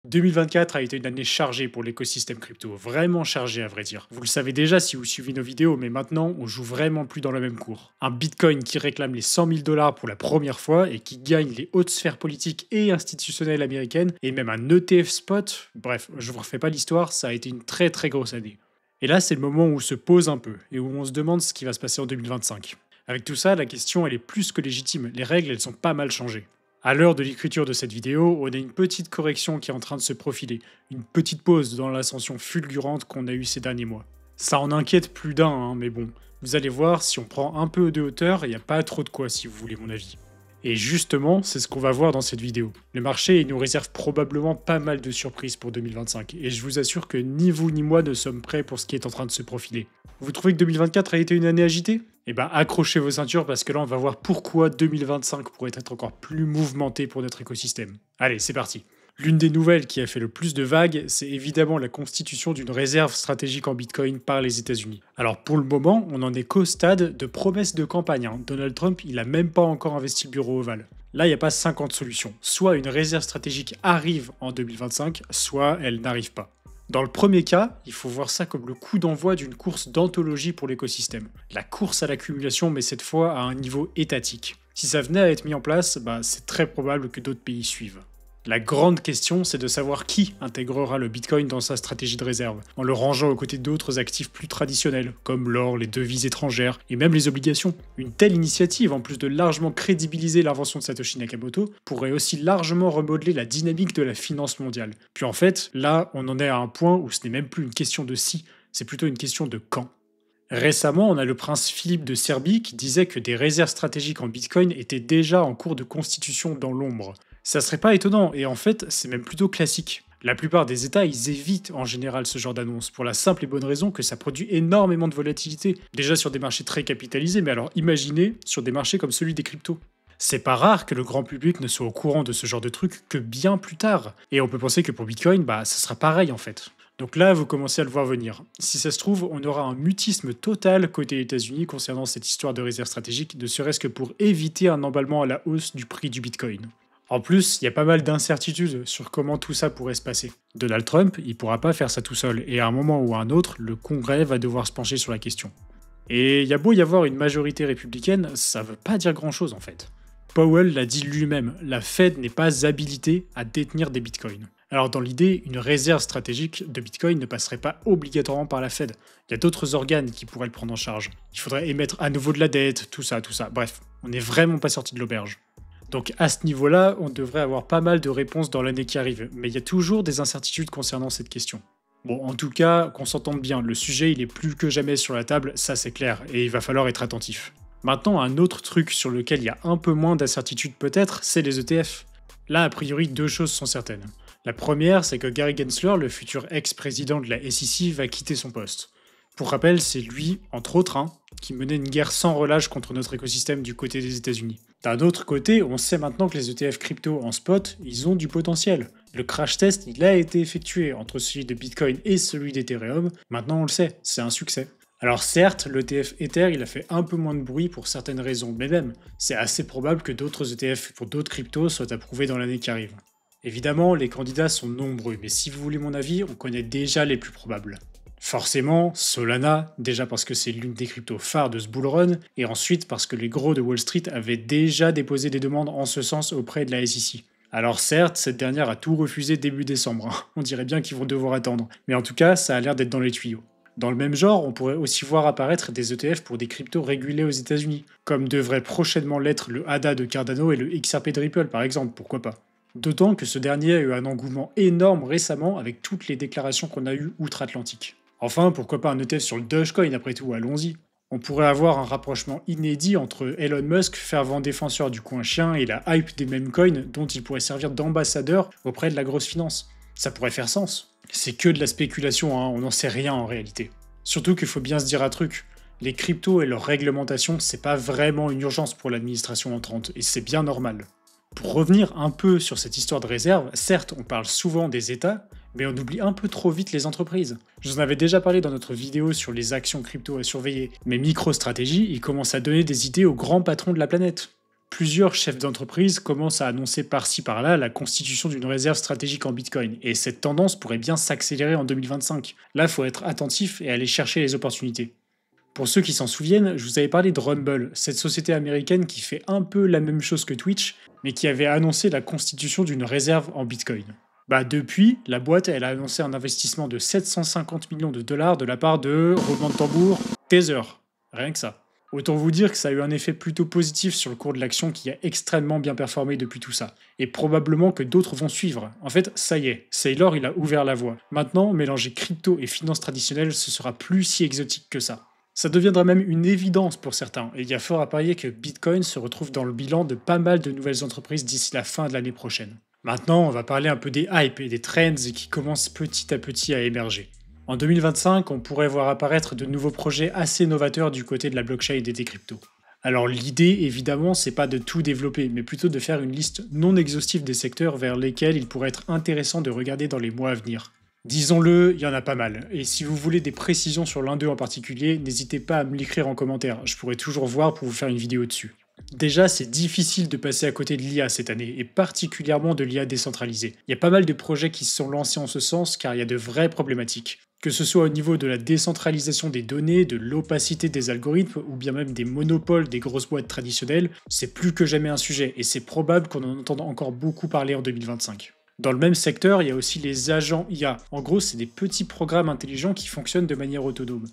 2024 a été une année chargée pour l'écosystème crypto, vraiment chargée à vrai dire. Vous le savez déjà si vous suivez nos vidéos, mais maintenant on joue vraiment plus dans la même cour. Un Bitcoin qui réclame les 100 000 $ pour la première fois et qui gagne les hautes sphères politiques et institutionnelles américaines, et même un ETF spot, bref, je vous refais pas l'histoire, ça a été une très grosse année. Et là c'est le moment où on se pose un peu, et où on se demande ce qui va se passer en 2025. Avec tout ça, la question elle est plus que légitime, les règles elles sont pas mal changées. À l'heure de l'écriture de cette vidéo, on a une petite correction qui est en train de se profiler, une petite pause dans l'ascension fulgurante qu'on a eue ces derniers mois. Ça en inquiète plus d'un, hein, mais bon, vous allez voir, si on prend un peu de hauteur, il n'y a pas trop de quoi si vous voulez mon avis. Et justement, c'est ce qu'on va voir dans cette vidéo. Le marché il nous réserve probablement pas mal de surprises pour 2025, et je vous assure que ni vous ni moi ne sommes prêts pour ce qui est en train de se profiler. Vous trouvez que 2024 a été une année agitée ? Eh ben accrochez vos ceintures parce que là on va voir pourquoi 2025 pourrait être encore plus mouvementé pour notre écosystème. Allez, c'est parti. L'une des nouvelles qui a fait le plus de vagues, c'est évidemment la constitution d'une réserve stratégique en Bitcoin par les États-Unis. Alors pour le moment, on en est qu'au stade de promesse de campagne. Donald Trump, il a même pas encore investi le bureau ovale. Là, il n'y a pas 50 solutions. Soit une réserve stratégique arrive en 2025, soit elle n'arrive pas. Dans le premier cas, il faut voir ça comme le coup d'envoi d'une course d'anthologie pour l'écosystème. La course à l'accumulation, mais cette fois à un niveau étatique. Si ça venait à être mis en place, c'est très probable que d'autres pays suivent. La grande question, c'est de savoir qui intégrera le Bitcoin dans sa stratégie de réserve, en le rangeant aux côtés d'autres actifs plus traditionnels, comme l'or, les devises étrangères, et même les obligations. Une telle initiative, en plus de largement crédibiliser l'invention de Satoshi Nakamoto, pourrait aussi largement remodeler la dynamique de la finance mondiale. Puis en fait, là, on en est à un point où ce n'est même plus une question de si, c'est plutôt une question de quand. Récemment, on a le prince Philippe de Serbie qui disait que des réserves stratégiques en Bitcoin étaient déjà en cours de constitution dans l'ombre. Ça serait pas étonnant, et en fait, c'est même plutôt classique. La plupart des États, ils évitent en général ce genre d'annonce, pour la simple et bonne raison que ça produit énormément de volatilité. Déjà sur des marchés très capitalisés, mais alors imaginez sur des marchés comme celui des cryptos. C'est pas rare que le grand public ne soit au courant de ce genre de truc que bien plus tard. Et on peut penser que pour Bitcoin, ça sera pareil en fait. Donc là, vous commencez à le voir venir. Si ça se trouve, on aura un mutisme total côté États-Unis concernant cette histoire de réserve stratégique, ne serait-ce que pour éviter un emballement à la hausse du prix du Bitcoin. En plus, il y a pas mal d'incertitudes sur comment tout ça pourrait se passer. Donald Trump, il pourra pas faire ça tout seul, et à un moment ou à un autre, le Congrès va devoir se pencher sur la question. Et il y a beau y avoir une majorité républicaine, ça veut pas dire grand-chose en fait. Powell l'a dit lui-même, la Fed n'est pas habilitée à détenir des bitcoins. Alors dans l'idée, une réserve stratégique de bitcoin ne passerait pas obligatoirement par la Fed. Il y a d'autres organes qui pourraient le prendre en charge. Il faudrait émettre à nouveau de la dette, tout ça. Bref, on n'est vraiment pas sorti de l'auberge. Donc à ce niveau-là, on devrait avoir pas mal de réponses dans l'année qui arrive, mais il y a toujours des incertitudes concernant cette question. Bon, en tout cas, qu'on s'entende bien, le sujet il est plus que jamais sur la table, ça c'est clair, et il va falloir être attentif. Maintenant, un autre truc sur lequel il y a un peu moins d'incertitude peut-être, c'est les ETF. Là, a priori, deux choses sont certaines. La première, c'est que Gary Gensler, le futur ex-président de la SEC, va quitter son poste. Pour rappel, c'est lui, entre autres, qui menait une guerre sans relâche contre notre écosystème du côté des États-Unis. D'un autre côté, on sait maintenant que les ETF crypto en spot, ils ont du potentiel. Le crash test, il a été effectué entre celui de Bitcoin et celui d'Ethereum. Maintenant, on le sait, c'est un succès. Alors certes, l'ETF Ether, il a fait un peu moins de bruit pour certaines raisons, mais même, c'est assez probable que d'autres ETF pour d'autres cryptos soient approuvés dans l'année qui arrive. Évidemment, les candidats sont nombreux, mais si vous voulez mon avis, on connaît déjà les plus probables. Forcément, Solana, déjà parce que c'est l'une des cryptos phares de ce bull run, et ensuite parce que les gros de Wall Street avaient déjà déposé des demandes en ce sens auprès de la SEC. Alors certes, cette dernière a tout refusé début décembre, on dirait bien qu'ils vont devoir attendre, mais en tout cas, ça a l'air d'être dans les tuyaux. Dans le même genre, on pourrait aussi voir apparaître des ETF pour des cryptos régulés aux États-Unis, comme devrait prochainement l'être le ADA de Cardano et le XRP de Ripple par exemple, pourquoi pas. D'autant que ce dernier a eu un engouement énorme récemment avec toutes les déclarations qu'on a eues outre-Atlantique. Enfin, pourquoi pas un ETF sur le Dogecoin après tout, allons-y. On pourrait avoir un rapprochement inédit entre Elon Musk, fervent défenseur du coin chien, et la hype des meme coins dont il pourrait servir d'ambassadeur auprès de la grosse finance. Ça pourrait faire sens. C'est que de la spéculation, on n'en sait rien en réalité. Surtout qu'il faut bien se dire un truc, les cryptos et leur réglementation, c'est pas vraiment une urgence pour l'administration entrante, et c'est bien normal. Pour revenir un peu sur cette histoire de réserve, certes on parle souvent des États, mais on oublie un peu trop vite les entreprises. Je vous en avais déjà parlé dans notre vidéo sur les actions crypto à surveiller, mais MicroStrategy, il commence à donner des idées aux grands patrons de la planète. Plusieurs chefs d'entreprise commencent à annoncer par-ci par-là la constitution d'une réserve stratégique en Bitcoin, et cette tendance pourrait bien s'accélérer en 2025. Là, il faut être attentif et aller chercher les opportunités. Pour ceux qui s'en souviennent, je vous avais parlé de Rumble, cette société américaine qui fait un peu la même chose que Twitch, mais qui avait annoncé la constitution d'une réserve en Bitcoin. Depuis, la boîte elle a annoncé un investissement de 750 millions de dollars de la part de, roulement de tambour, Tether. Rien que ça. Autant vous dire que ça a eu un effet plutôt positif sur le cours de l'action qui a extrêmement bien performé depuis tout ça. Et probablement que d'autres vont suivre. En fait, ça y est, Saylor il a ouvert la voie. Maintenant, mélanger crypto et finance traditionnelle, ce sera plus si exotique que ça. Ça deviendra même une évidence pour certains, et il y a fort à parier que Bitcoin se retrouve dans le bilan de pas mal de nouvelles entreprises d'ici la fin de l'année prochaine. Maintenant, on va parler un peu des hypes et des trends qui commencent petit à petit à émerger. En 2025, on pourrait voir apparaître de nouveaux projets assez novateurs du côté de la blockchain et des cryptos. Alors l'idée, évidemment, c'est pas de tout développer, mais plutôt de faire une liste non exhaustive des secteurs vers lesquels il pourrait être intéressant de regarder dans les mois à venir. Disons-le, il y en a pas mal, et si vous voulez des précisions sur l'un d'eux en particulier, n'hésitez pas à me l'écrire en commentaire, je pourrais toujours voir pour vous faire une vidéo dessus. Déjà, c'est difficile de passer à côté de l'IA cette année, et particulièrement de l'IA décentralisée. Il y a pas mal de projets qui se sont lancés en ce sens car il y a de vraies problématiques. Que ce soit au niveau de la décentralisation des données, de l'opacité des algorithmes, ou bien même des monopoles des grosses boîtes traditionnelles, c'est plus que jamais un sujet, et c'est probable qu'on en entende encore beaucoup parler en 2025. Dans le même secteur, il y a aussi les agents IA. En gros, c'est des petits programmes intelligents qui fonctionnent de manière autonome.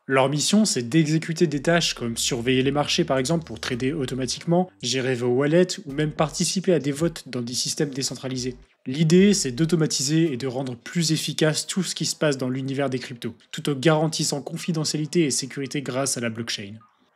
Leur mission, c'est d'exécuter des tâches comme surveiller les marchés par exemple pour trader automatiquement, gérer vos wallets ou même participer à des votes dans des systèmes décentralisés. L'idée, c'est d'automatiser et de rendre plus efficace tout ce qui se passe dans l'univers des cryptos, tout en garantissant confidentialité et sécurité grâce à la blockchain.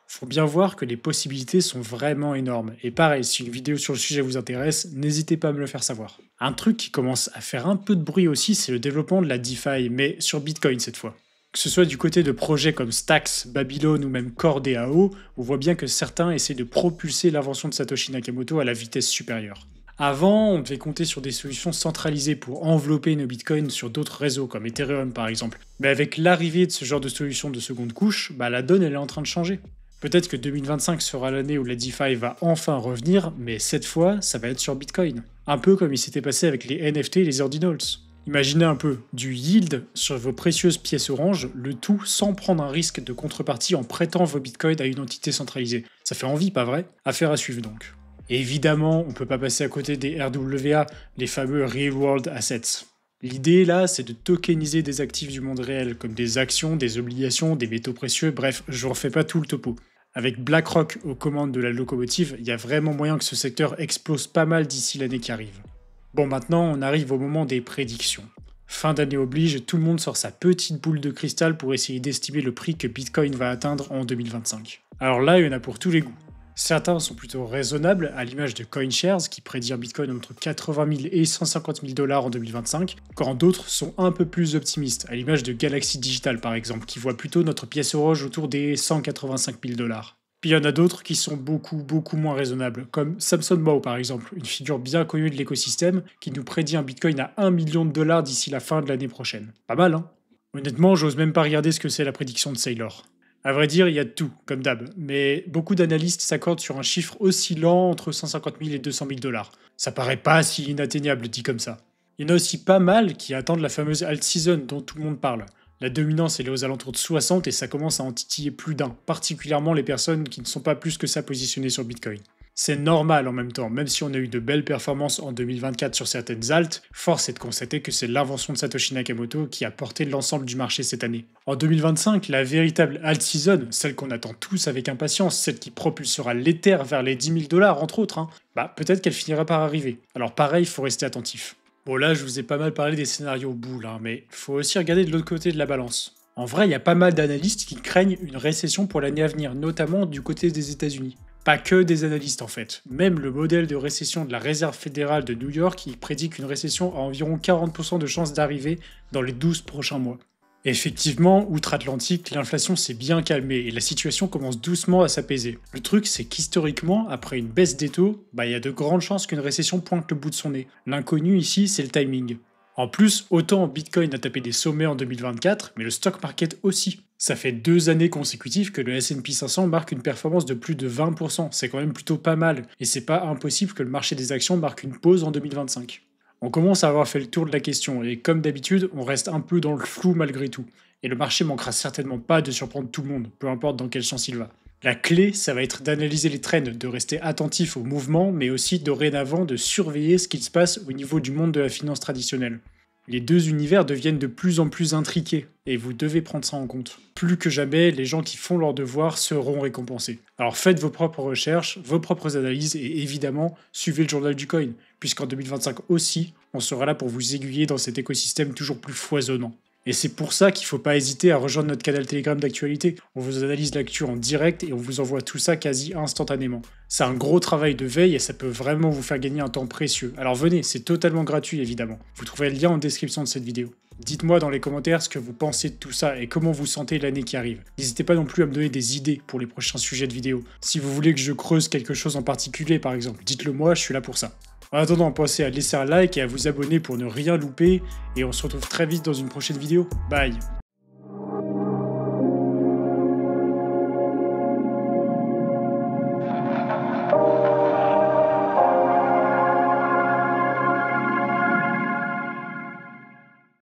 Faut bien voir que les possibilités sont vraiment énormes, et pareil, si une vidéo sur le sujet vous intéresse, n'hésitez pas à me le faire savoir. Un truc qui commence à faire un peu de bruit aussi, c'est le développement de la DeFi, mais sur Bitcoin cette fois. Que ce soit du côté de projets comme Stacks, Babylon ou même CoreDAO, on voit bien que certains essaient de propulser l'invention de Satoshi Nakamoto à la vitesse supérieure. Avant, on devait compter sur des solutions centralisées pour envelopper nos bitcoins sur d'autres réseaux, comme Ethereum par exemple. Mais avec l'arrivée de ce genre de solution de seconde couche, la donne elle est en train de changer. Peut-être que 2025 sera l'année où la DeFi va enfin revenir, mais cette fois, ça va être sur Bitcoin. Un peu comme il s'était passé avec les NFT et les ordinals. Imaginez un peu, du yield sur vos précieuses pièces oranges, le tout sans prendre un risque de contrepartie en prêtant vos bitcoins à une entité centralisée. Ça fait envie, pas vrai? Affaire à suivre donc. Et évidemment, on peut pas passer à côté des RWA, les fameux Real World Assets. L'idée là, c'est de tokeniser des actifs du monde réel, comme des actions, des obligations, des métaux précieux, bref, je vous refais pas tout le topo. Avec BlackRock aux commandes de la locomotive, il y a vraiment moyen que ce secteur explose pas mal d'ici l'année qui arrive. Bon, maintenant, on arrive au moment des prédictions. Fin d'année oblige, tout le monde sort sa petite boule de cristal pour essayer d'estimer le prix que Bitcoin va atteindre en 2025. Alors là, il y en a pour tous les goûts. Certains sont plutôt raisonnables, à l'image de CoinShares, qui prédit un Bitcoin entre 80 000 et 150 000 dollars en 2025, quand d'autres sont un peu plus optimistes, à l'image de Galaxy Digital par exemple, qui voit plutôt notre pièce orange autour des 185 000 dollars. Puis il y en a d'autres qui sont beaucoup moins raisonnables, comme Samson Mow par exemple, une figure bien connue de l'écosystème, qui nous prédit un Bitcoin à 1 million de dollars d'ici la fin de l'année prochaine. Pas mal, hein? Honnêtement, j'ose même pas regarder ce que c'est la prédiction de Saylor. À vrai dire, il y a de tout, comme d'hab, mais beaucoup d'analystes s'accordent sur un chiffre oscillant entre 150 000 et 200 000 dollars. Ça paraît pas si inatteignable dit comme ça. Il y en a aussi pas mal qui attendent la fameuse alt season dont tout le monde parle. La dominance elle est aux alentours de 60 et ça commence à en titiller plus d'un, particulièrement les personnes qui ne sont pas plus que ça positionnées sur Bitcoin. C'est normal en même temps, même si on a eu de belles performances en 2024 sur certaines alts, force est de constater que c'est l'invention de Satoshi Nakamoto qui a porté l'ensemble du marché cette année. En 2025, la véritable alt season, celle qu'on attend tous avec impatience, celle qui propulsera l'Ether vers les 10 000 dollars entre autres, peut-être qu'elle finira par arriver. Alors pareil, il faut rester attentif. Bon là, je vous ai pas mal parlé des scénarios boules, mais faut aussi regarder de l'autre côté de la balance. En vrai, il y a pas mal d'analystes qui craignent une récession pour l'année à venir, notamment du côté des États-Unis. Pas que des analystes en fait. Même le modèle de récession de la Réserve fédérale de New York, il prédit qu'une récession a environ 40% de chances d'arriver dans les 12 prochains mois. Effectivement, outre-Atlantique, l'inflation s'est bien calmée et la situation commence doucement à s'apaiser. Le truc, c'est qu'historiquement, après une baisse des taux, il y a de grandes chances qu'une récession pointe le bout de son nez. L'inconnu ici, c'est le timing. En plus, autant Bitcoin a tapé des sommets en 2024, mais le stock market aussi. Ça fait 2 années consécutives que le S&P 500 marque une performance de plus de 20%. C'est quand même plutôt pas mal. Et c'est pas impossible que le marché des actions marque une pause en 2025. On commence à avoir fait le tour de la question, et comme d'habitude, on reste un peu dans le flou malgré tout. Et le marché manquera certainement pas de surprendre tout le monde, peu importe dans quel sens il va. La clé, ça va être d'analyser les trends, de rester attentif aux mouvements, mais aussi dorénavant de surveiller ce qui se passe au niveau du monde de la finance traditionnelle. Les deux univers deviennent de plus en plus intriqués, et vous devez prendre ça en compte. Plus que jamais, les gens qui font leur devoir seront récompensés. Alors faites vos propres recherches, vos propres analyses, et évidemment, suivez le journal du coin, puisqu'en 2025 aussi, on sera là pour vous aiguiller dans cet écosystème toujours plus foisonnant. Et c'est pour ça qu'il ne faut pas hésiter à rejoindre notre canal Telegram d'actualité. On vous analyse l'actu en direct et on vous envoie tout ça quasi instantanément. C'est un gros travail de veille et ça peut vraiment vous faire gagner un temps précieux. Alors venez, c'est totalement gratuit évidemment. Vous trouverez le lien en description de cette vidéo. Dites-moi dans les commentaires ce que vous pensez de tout ça et comment vous sentez l'année qui arrive. N'hésitez pas non plus à me donner des idées pour les prochains sujets de vidéo. Si vous voulez que je creuse quelque chose en particulier par exemple, dites-le moi, je suis là pour ça. En attendant, pensez à laisser un like et à vous abonner pour ne rien louper, et on se retrouve très vite dans une prochaine vidéo. Bye!